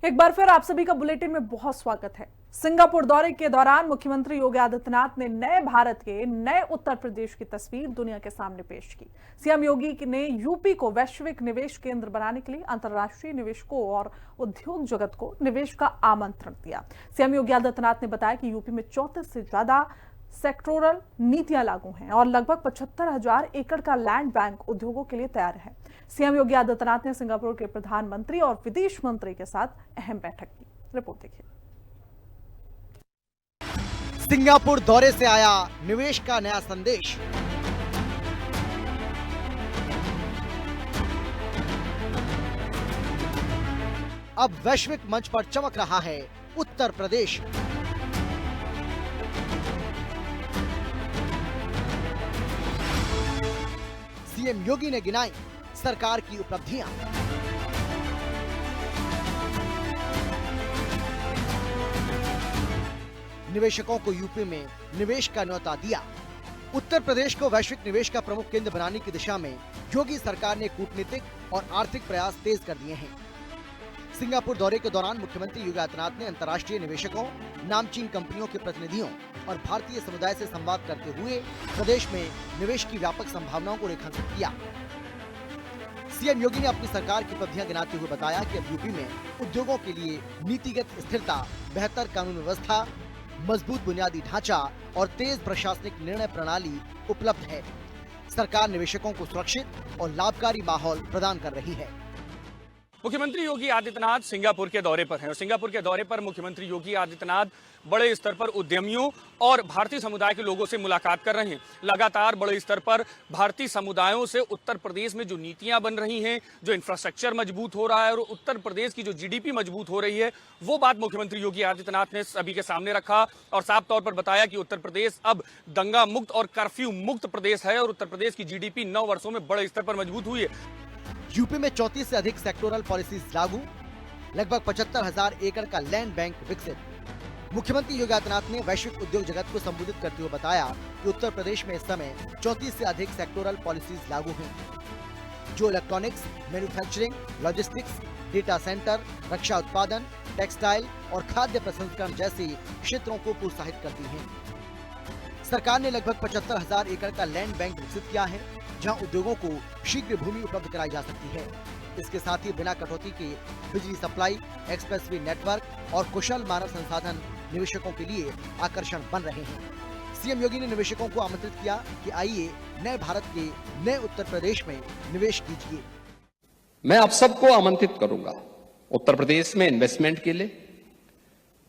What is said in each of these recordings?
एक बार फिर आप सभी का बुलेटिन में बहुत स्वागत है। सिंगापुर दौरे के दौरान मुख्यमंत्री योगी आदित्यनाथ ने नए भारत के नए उत्तर प्रदेश की तस्वीर दुनिया के सामने पेश की। सीएम योगी ने यूपी को वैश्विक निवेश केंद्र बनाने के लिए अंतर्राष्ट्रीय निवेशकों और उद्योग जगत को निवेश का आमंत्रण दिया। सीएम योगी आदित्यनाथ ने बताया कि यूपी में 34 से ज्यादा सेक्टोरल नीतियां लागू हैं और लगभग 75,000 एकड़ का लैंड बैंक उद्योगों के लिए तैयार है। सीएम योगी आदित्यनाथ ने सिंगापुर के प्रधानमंत्री और विदेश मंत्री के साथ अहम बैठक की। रिपोर्ट देखिए। सिंगापुर दौरे से आया निवेश का नया संदेश। अब वैश्विक मंच पर चमक रहा है उत्तर प्रदेश। सीएम योगी ने गिनाई सरकार की उपलब्धियां। निवेशकों को यूपी में निवेश का न्योता दिया। उत्तर प्रदेश को वैश्विक निवेश का प्रमुख केंद्र बनाने की दिशा में योगी सरकार ने कूटनीतिक और आर्थिक प्रयास तेज कर दिए हैं। सिंगापुर दौरे के दौरान मुख्यमंत्री योगी आदित्यनाथ ने अंतर्राष्ट्रीय निवेशकों, नामचीन कंपनियों के प्रतिनिधियों और भारतीय समुदाय से संवाद करते हुए प्रदेश में निवेश की व्यापक संभावनाओं को रेखांकित किया। सीएम योगी ने अपनी सरकार की उपलब्धियां गिनाते हुए बताया कि अब यूपी में उद्योगों के लिए नीतिगत स्थिरता, बेहतर कानून व्यवस्था, मजबूत बुनियादी ढांचा और तेज प्रशासनिक निर्णय प्रणाली उपलब्ध है। सरकार निवेशकों को सुरक्षित और लाभकारी माहौल प्रदान कर रही है। मुख्यमंत्री योगी आदित्यनाथ सिंगापुर के दौरे पर हैं और सिंगापुर के दौरे पर मुख्यमंत्री योगी आदित्यनाथ बड़े स्तर पर उद्यमियों और भारतीय समुदाय के लोगों से मुलाकात कर रहे हैं। लगातार बड़े स्तर पर भारतीय समुदायों से उत्तर प्रदेश में जो नीतियां बन रही हैं, जो इंफ्रास्ट्रक्चर मजबूत हो रहा है और उत्तर प्रदेश की जो जीडीपी मजबूत हो रही है, वो बात मुख्यमंत्री योगी आदित्यनाथ ने सभी के सामने रखा और साफ तौर पर बताया कि उत्तर प्रदेश अब दंगा मुक्त और कर्फ्यू मुक्त प्रदेश है और उत्तर प्रदेश की जीडीपी 9 वर्षों में बड़े स्तर पर मजबूत हुई है। यूपी में 34 से अधिक सेक्टोरल पॉलिसीज लागू, लगभग 75,000 एकड़ का लैंड बैंक विकसित। मुख्यमंत्री योगी आदित्यनाथ ने वैश्विक उद्योग जगत को संबोधित करते हुए बताया कि उत्तर प्रदेश में इस समय 34 से अधिक सेक्टोरल पॉलिसीज लागू हैं, जो electronics, manufacturing, logistics, data center, रक्षा उत्पादन, टेक्सटाइल और खाद्य प्रसंस्करण जैसे क्षेत्रों को प्रोत्साहित करती हैं। सरकार ने लगभग 75,000 एकड़ का लैंड बैंक विकसित किया है, जहां उद्योगों को शीघ्र भूमि उपलब्ध कराई जा सकती है। इसके साथ ही बिना कटौती के बिजली सप्लाई, एक्सप्रेसवे नेटवर्क और कुशल मानव संसाधन निवेशकों के लिए आकर्षण बन रहे हैं। सीएम योगी ने निवेशकों को आमंत्रित किया कि आइए नए भारत के नए उत्तर प्रदेश में निवेश कीजिए। मैं आप सबको आमंत्रित करूंगा उत्तर प्रदेश में इन्वेस्टमेंट के लिए,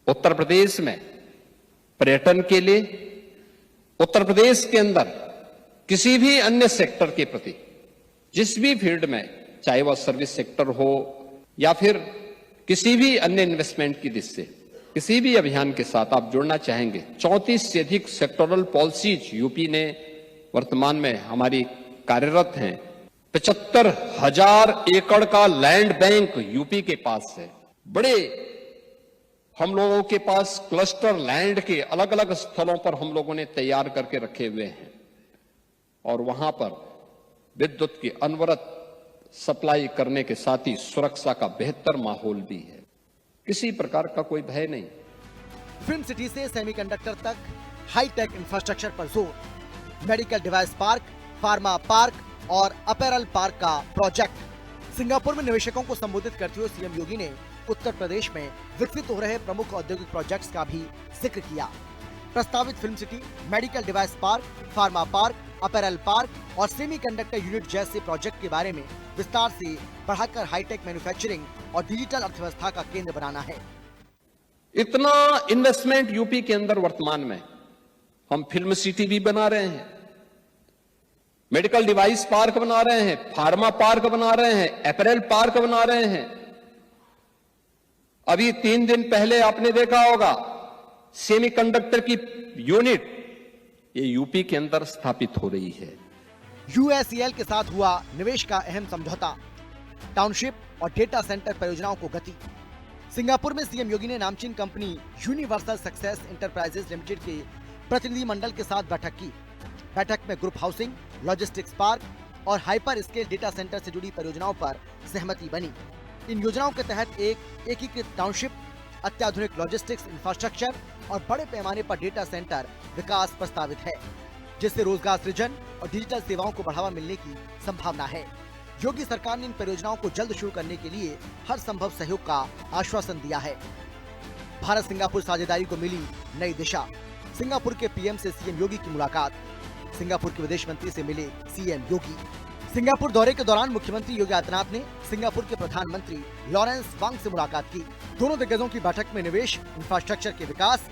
उत्तर प्रदेश में पर्यटन के लिए, उत्तर प्रदेश के अंदर किसी भी अन्य सेक्टर के प्रति, जिस भी फील्ड में, चाहे वह सर्विस सेक्टर हो या फिर किसी भी अन्य इन्वेस्टमेंट की दृष्टि से किसी भी अभियान के साथ आप जुड़ना चाहेंगे। 34 से अधिक सेक्टोरल पॉलिसीज यूपी ने वर्तमान में हमारी कार्यरत हैं। 75,000 एकड़ का लैंड बैंक यूपी के पास है। बड़े हम लोगों के पास क्लस्टर लैंड के अलग अलग स्थलों पर हम लोगों ने तैयार करके रखे हुए हैं और वहां पर विद्युत की अनवरत सप्लाई करने के साथ ही सुरक्षा का बेहतर माहौल भी है। किसी प्रकार का कोई भय नहीं। फिल्म सिटी से सेमीकंडक्टर तक हाईटेक इंफ्रास्ट्रक्चर पर जोर, medical device park, pharma park और अपैरल पार्क का प्रोजेक्ट। सिंगापुर में निवेशकों को संबोधित करते हुए सीएम योगी ने उत्तर प्रदेश में विकसित हो रहे प्रमुख औद्योगिक प्रोजेक्ट्स का भी जिक्र किया। प्रस्तावित film city, medical device park, pharma park, apparel park और सेमीकंडक्टर यूनिट जैसे प्रोजेक्ट के बारे में विस्तार से बढ़ाकर हाईटेक मैन्युफैक्चरिंग और डिजिटल अर्थव्यवस्था का केंद्र बनाना है। इतना इन्वेस्टमेंट यूपी के अंदर वर्तमान में हम फिल्म सिटी भी बना रहे हैं, मेडिकल डिवाइस पार्क बना रहे हैं, फार्मा पार्क बना रहे हैं, अपैरल पार्क बना रहे हैं। अभी 3 दिन पहले आपने देखा होगा सेमीकंडक्टर की यूनिट ये यूपी के अंदर स्थापित हो रही है। यूएसईएल के साथ हुआ निवेश का अहम समझौता, टाउनशिप और डेटा सेंटर परियोजनाओं को गति। सिंगापुर में सीएम योगी ने नामचीन company universal success enterprises limited के प्रतिनिधि मंडल के साथ बैठक की। बैठक में ग्रुप हाउसिंग, लॉजिस्टिक्स पार्क और हाइपर स्केल डेटा सेंटर से जुड़ी परियोजनाओं पर सहमति बनी। इन योजनाओं के तहत एक एकीकृत टाउनशिप, अत्याधुनिक लॉजिस्टिक्स इंफ्रास्ट्रक्चर और बड़े पैमाने पर डेटा सेंटर विकास प्रस्तावित है, जिससे रोजगार सृजन और डिजिटल सेवाओं को बढ़ावा मिलने की संभावना है। योगी सरकार ने इन परियोजनाओं को जल्द शुरू करने के लिए हर संभव सहयोग का आश्वासन दिया है। भारत सिंगापुर साझेदारी को मिली नई दिशा। सिंगापुर के पीएम से सीएम योगी की मुलाकात। सिंगापुर के विदेश मंत्री से मिले सीएम योगी। सिंगापुर दौरे के दौरान मुख्यमंत्री योगी आदित्यनाथ ने सिंगापुर के प्रधानमंत्री लॉरेंस वांग से मुलाकात की। दोनों दिग्गजों की बैठक में निवेश, इंफ्रास्ट्रक्चर के विकास,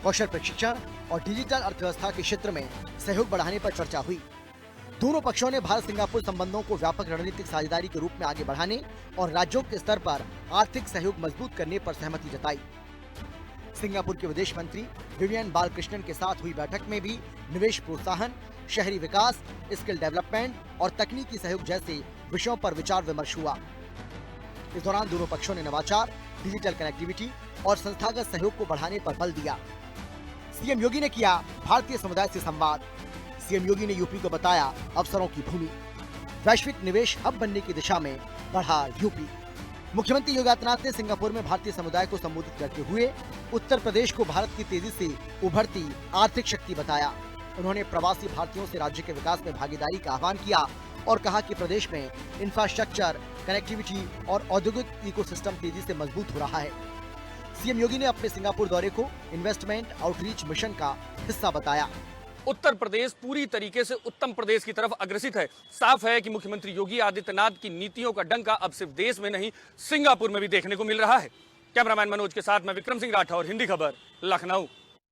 कौशल प्रशिक्षण और डिजिटल अर्थव्यवस्था के क्षेत्र में सहयोग बढ़ाने पर चर्चा हुई। दोनों पक्षों ने भारत सिंगापुर संबंधों को व्यापक रणनीतिक साझेदारी के रूप में आगे बढ़ाने और राज्यों के स्तर पर आर्थिक सहयोग मजबूत करने पर सहमति जताई। सिंगापुर के विदेश मंत्री विवियन बालकृष्णन के साथ हुई बैठक में भी निवेश प्रोत्साहन, शहरी विकास, स्किल डेवलपमेंट और तकनीकी सहयोग जैसे विषयों पर विचार विमर्श हुआ। इस दौरान दोनों पक्षों ने नवाचार, डिजिटल कनेक्टिविटी और संस्थागत सहयोग को बढ़ाने पर बल दिया। सीएम योगी ने किया भारतीय समुदाय से संवाद। सीएम योगी ने यूपी को बताया अवसरों की भूमि। वैश्विक निवेश हब बनने की दिशा में बढ़ा यूपी। मुख्यमंत्री योगी आदित्यनाथ ने सिंगापुर में भारतीय समुदाय को संबोधित करते हुए उत्तर प्रदेश को भारत की तेजी से उभरती आर्थिक शक्ति बताया। उन्होंने प्रवासी भारतीयों से राज्य के विकास में भागीदारी का आह्वान किया और कहा कि प्रदेश में इंफ्रास्ट्रक्चर, कनेक्टिविटी और औद्योगिक इकोसिस्टम तेजी से मजबूत हो रहा है। सीएम योगी ने अपने सिंगापुर दौरे को इन्वेस्टमेंट आउटरीच मिशन का हिस्सा बताया। उत्तर प्रदेश पूरी तरीके से उत्तम प्रदेश की तरफ अग्रसित है। साफ है कि मुख्यमंत्री योगी आदित्यनाथ की नीतियों का डंका अब सिर्फ देश में नहीं, सिंगापुर में भी देखने को मिल रहा है। कैमरामैन मनोज के साथ मैं विक्रम सिंह राठौर, हिंदी खबर, लखनऊ।